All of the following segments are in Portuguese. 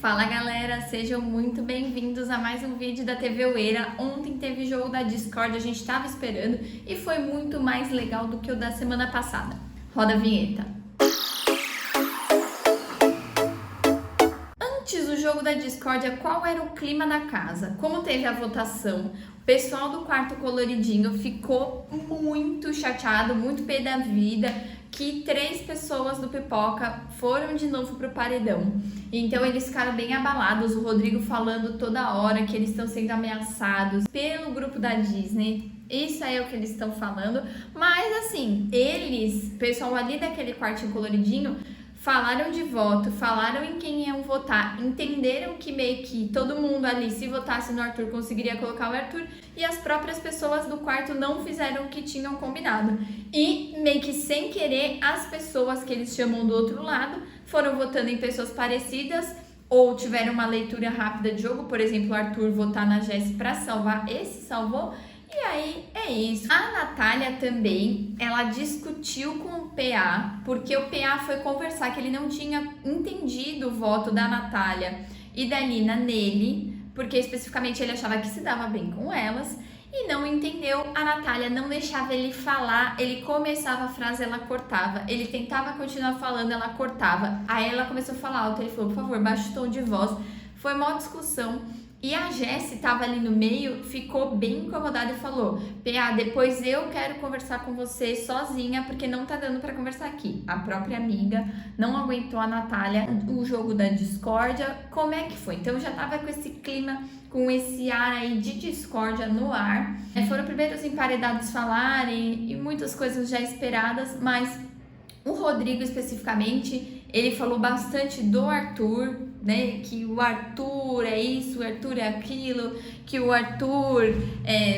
Fala galera, sejam muito bem-vindos a mais um vídeo da TV Oeira. Ontem teve jogo da Discord, a gente estava esperando e foi muito mais legal do que o da semana passada. Roda a vinheta. Antes do jogo da Discord, qual era o clima da casa? Como teve a votação, o pessoal do quarto coloridinho ficou muito chateado, muito pé da vida, que 3 pessoas do Pipoca foram de novo pro paredão. Então eles ficaram bem abalados, o Rodrigo falando toda hora que eles estão sendo ameaçados pelo grupo da Disney. Isso aí é o que eles estão falando, mas assim, eles, pessoal ali daquele quartinho coloridinho, falaram de voto, falaram em quem iam votar, entenderam que meio que todo mundo ali, se votasse no Arthur, conseguiria colocar o Arthur, e as próprias pessoas do quarto não fizeram o que tinham combinado. E meio que sem querer, as pessoas que eles chamam do outro lado foram votando em pessoas parecidas, ou tiveram uma leitura rápida de jogo, por exemplo, o Arthur votar na Jessi para salvar, esse salvou. E aí é isso. A Natália também, ela discutiu com o PA, porque o PA foi conversar que ele não tinha entendido o voto da Natália e da Nina nele, porque especificamente ele achava que se dava bem com elas, e não entendeu. A Natália não deixava ele falar, ele começava a frase, ela cortava, ele tentava continuar falando, ela cortava. Aí ela começou a falar alto, ele falou, por favor, baixa o tom de voz. Foi uma discussão. E a Jessi estava ali no meio, ficou bem incomodada e falou, PA, depois eu quero conversar com você sozinha, porque não tá dando para conversar aqui. A própria amiga não aguentou a Natália, o jogo da discórdia, como é que foi? Então já tava com esse clima, com esse ar aí de discórdia no ar. Foram primeiro os emparedados falarem e muitas coisas já esperadas, mas o Rodrigo especificamente, ele falou bastante do Arthur, né, que o Arthur é isso, o Arthur é aquilo, que o Arthur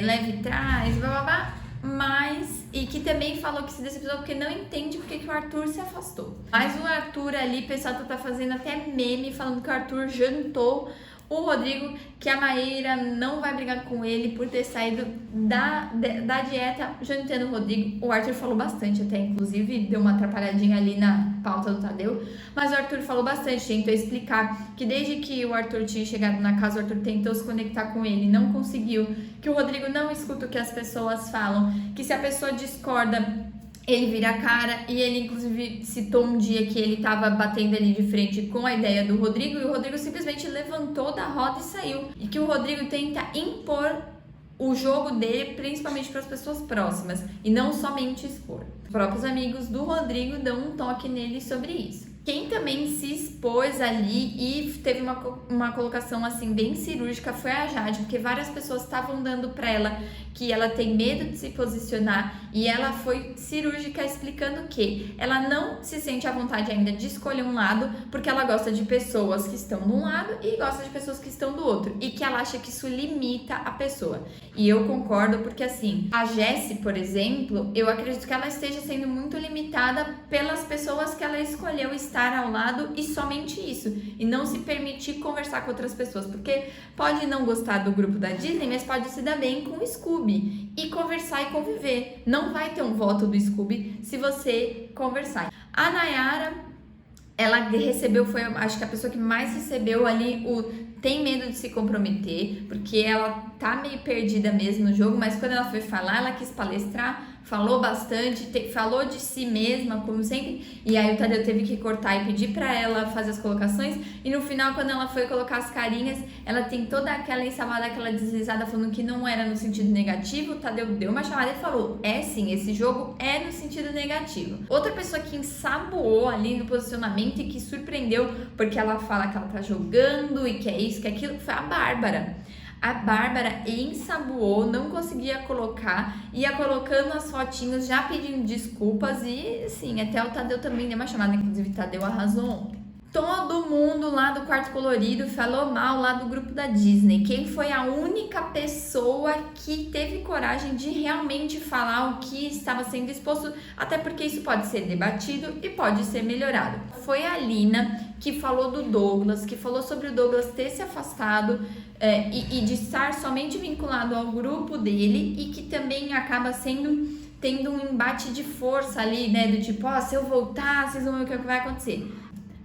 leva e traz, blá blá blá, mas, e que também falou que se decepcionou porque não entende porque que o Arthur se afastou. Mas o Arthur ali, o pessoal tá fazendo até meme falando que o Arthur jantou o Rodrigo, que a Maíra não vai brigar com ele por ter saído da dieta, jantando o Rodrigo. O Arthur falou bastante até, inclusive, deu uma atrapalhadinha ali na pauta do Tadeu, mas o Arthur falou bastante, tentou explicar que desde que o Arthur tinha chegado na casa, o Arthur tentou se conectar com ele, não conseguiu, que o Rodrigo não escuta o que as pessoas falam, que se a pessoa discorda, ele vira a cara, e ele inclusive citou um dia que ele estava batendo ali de frente com a ideia do Rodrigo, e o Rodrigo simplesmente levantou da roda e saiu. E que o Rodrigo tenta impor o jogo dele, principalmente para as pessoas próximas, e não somente expor. Os próprios amigos do Rodrigo dão um toque nele sobre isso. Quem também se expôs ali e teve uma colocação assim bem cirúrgica foi a Jade, porque várias pessoas estavam dando para ela que ela tem medo de se posicionar, e ela foi cirúrgica explicando que ela não se sente à vontade ainda de escolher um lado, porque ela gosta de pessoas que estão de um lado e gosta de pessoas que estão do outro, e que ela acha que isso limita a pessoa. E eu concordo, porque assim, a Jessi, por exemplo, eu acredito que ela esteja sendo muito limitada pelas pessoas que ela escolheu estar ao lado, e somente isso, e não se permitir conversar com outras pessoas, porque pode não gostar do grupo da Disney, mas pode se dar bem com o Scooby e conversar e conviver. Não vai ter um voto do Scooby se você conversar. A Nayara, ela recebeu, foi acho que a pessoa que mais recebeu ali tem medo de se comprometer, porque ela tá meio perdida mesmo no jogo, mas quando ela foi falar, ela quis palestrar, falou bastante, falou de si mesma, como sempre, e aí o Tadeu teve que cortar e pedir pra ela fazer as colocações, e no final, quando ela foi colocar as carinhas, ela tem toda aquela ensamada, aquela deslizada, falando que não era no sentido negativo. O Tadeu deu uma chamada e falou, sim, esse jogo é no sentido negativo. Outra pessoa que ensaboou ali no posicionamento e que surpreendeu, porque ela fala que ela tá jogando e que é isso, que é aquilo, foi a Bárbara. A Bárbara ensaboou, não conseguia colocar, ia colocando as fotinhos, já pedindo desculpas, e assim, até o Tadeu também deu uma chamada, inclusive o Tadeu arrasou ontem. Todo mundo lá do quarto colorido falou mal lá do grupo da Disney. Quem foi a única pessoa que teve coragem de realmente falar o que estava sendo exposto, até porque isso pode ser debatido e pode ser melhorado. Foi a Lina, que falou do Douglas, que falou sobre o Douglas ter se afastado e de estar somente vinculado ao grupo dele, e que também acaba tendo um embate de força ali, né, do tipo, se eu voltar, vocês vão ver o que vai acontecer.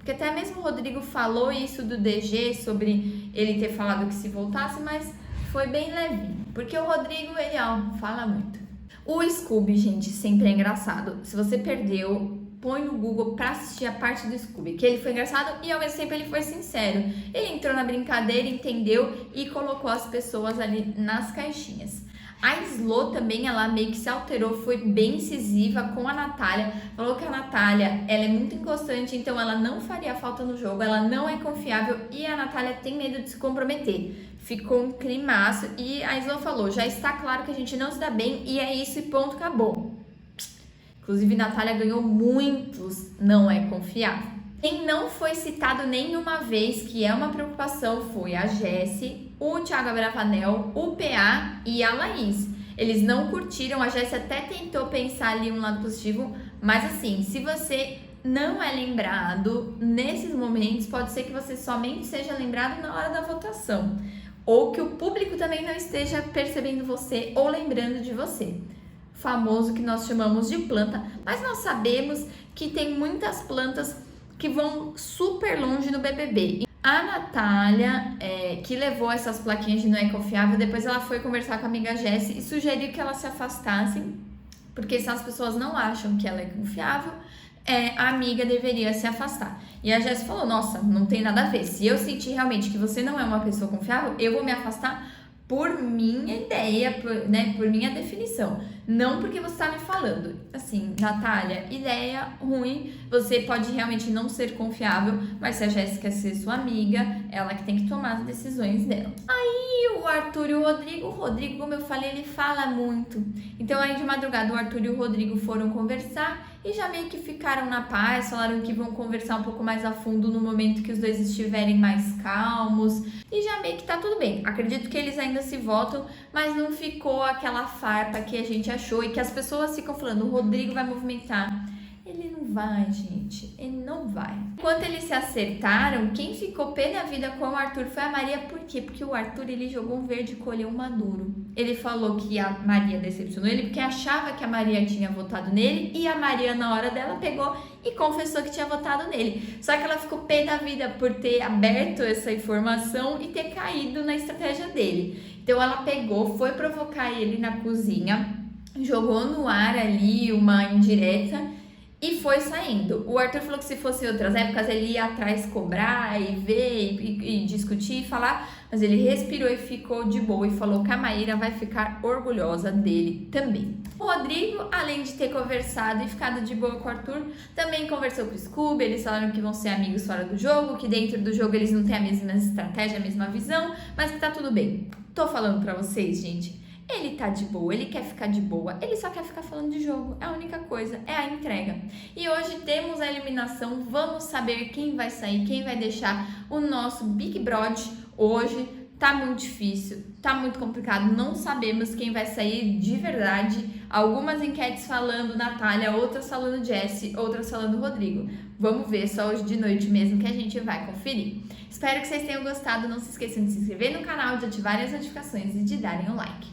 Porque até mesmo o Rodrigo falou isso do DG, sobre ele ter falado que se voltasse, mas foi bem levinho. Porque o Rodrigo, ele, fala muito. O Scooby, gente, sempre é engraçado. Se você perdeu, põe no Google pra assistir a parte do Scooby, que ele foi engraçado e ao mesmo tempo ele foi sincero. Ele entrou na brincadeira, entendeu e colocou as pessoas ali nas caixinhas. A Slo também, ela meio que se alterou, foi bem incisiva com a Natália. Falou que a Natália, ela é muito inconstante, então ela não faria falta no jogo, ela não é confiável e a Natália tem medo de se comprometer. Ficou um climaço e a Slo falou, já está claro que a gente não se dá bem e é isso e ponto, acabou. Inclusive, Natália ganhou muitos não é confiável. Quem não foi citado nenhuma vez, que é uma preocupação, foi a Jessi, o Thiago Abravanel, o PA e a Laís. Eles não curtiram, a Jessi até tentou pensar ali um lado positivo, mas assim, se você não é lembrado nesses momentos, pode ser que você somente seja lembrado na hora da votação. Ou que o público também não esteja percebendo você ou lembrando de você. Famoso que nós chamamos de planta, mas nós sabemos que tem muitas plantas que vão super longe no BBB. A Natália, que levou essas plaquinhas de não é confiável, depois ela foi conversar com a amiga Jessi e sugeriu que elas se afastassem, porque se as pessoas não acham que ela é confiável, a amiga deveria se afastar. E a Jessi falou, nossa, não tem nada a ver. Se eu sentir realmente que você não é uma pessoa confiável, eu vou me afastar por minha ideia, por minha definição. Não porque você está me falando. Assim, Natália, ideia ruim, você pode realmente não ser confiável, mas se a Jéssica ser sua amiga, ela que tem que tomar as decisões dela. Aí o Arthur e o Rodrigo, como eu falei, ele fala muito. Então aí de madrugada o Arthur e o Rodrigo foram conversar e já meio que ficaram na paz, falaram que vão conversar um pouco mais a fundo no momento que os dois estiverem mais calmos e já meio que tá tudo bem. Acredito que eles ainda se votam, mas não ficou aquela farpa que a gente achou e que as pessoas ficam falando, o Rodrigo vai movimentar. Ele não vai, gente, ele não vai. Enquanto eles se acertaram, quem ficou pé da vida com o Arthur foi a Maria. Por quê? Porque o Arthur, ele jogou um verde e colheu um maduro. Ele falou que a Maria decepcionou ele porque achava que a Maria tinha votado nele e a Maria, na hora dela, pegou e confessou que tinha votado nele. Só que ela ficou pé da vida por ter aberto essa informação e ter caído na estratégia dele. Então ela pegou, foi provocar ele na cozinha, jogou no ar ali uma indireta e foi saindo. O Arthur falou que se fosse em outras épocas ele ia atrás cobrar e ver e discutir e falar, mas ele respirou e ficou de boa e falou que a Maíra vai ficar orgulhosa dele também. O Rodrigo, além de ter conversado e ficado de boa com o Arthur, também conversou com o Scooby. Eles falaram que vão ser amigos fora do jogo, que dentro do jogo eles não têm a mesma estratégia, a mesma visão, mas que tá tudo bem. Tô falando pra vocês, gente. Ele tá de boa, ele quer ficar de boa, ele só quer ficar falando de jogo, é a única coisa, é a entrega. E hoje temos a eliminação, vamos saber quem vai sair, quem vai deixar o nosso Big Brother hoje. Tá muito difícil, tá muito complicado, não sabemos quem vai sair de verdade. Algumas enquetes falando Natália, outras falando Jessi, outras falando Rodrigo. Vamos ver, só hoje de noite mesmo que a gente vai conferir. Espero que vocês tenham gostado, não se esqueçam de se inscrever no canal, de ativarem as notificações e de darem um like.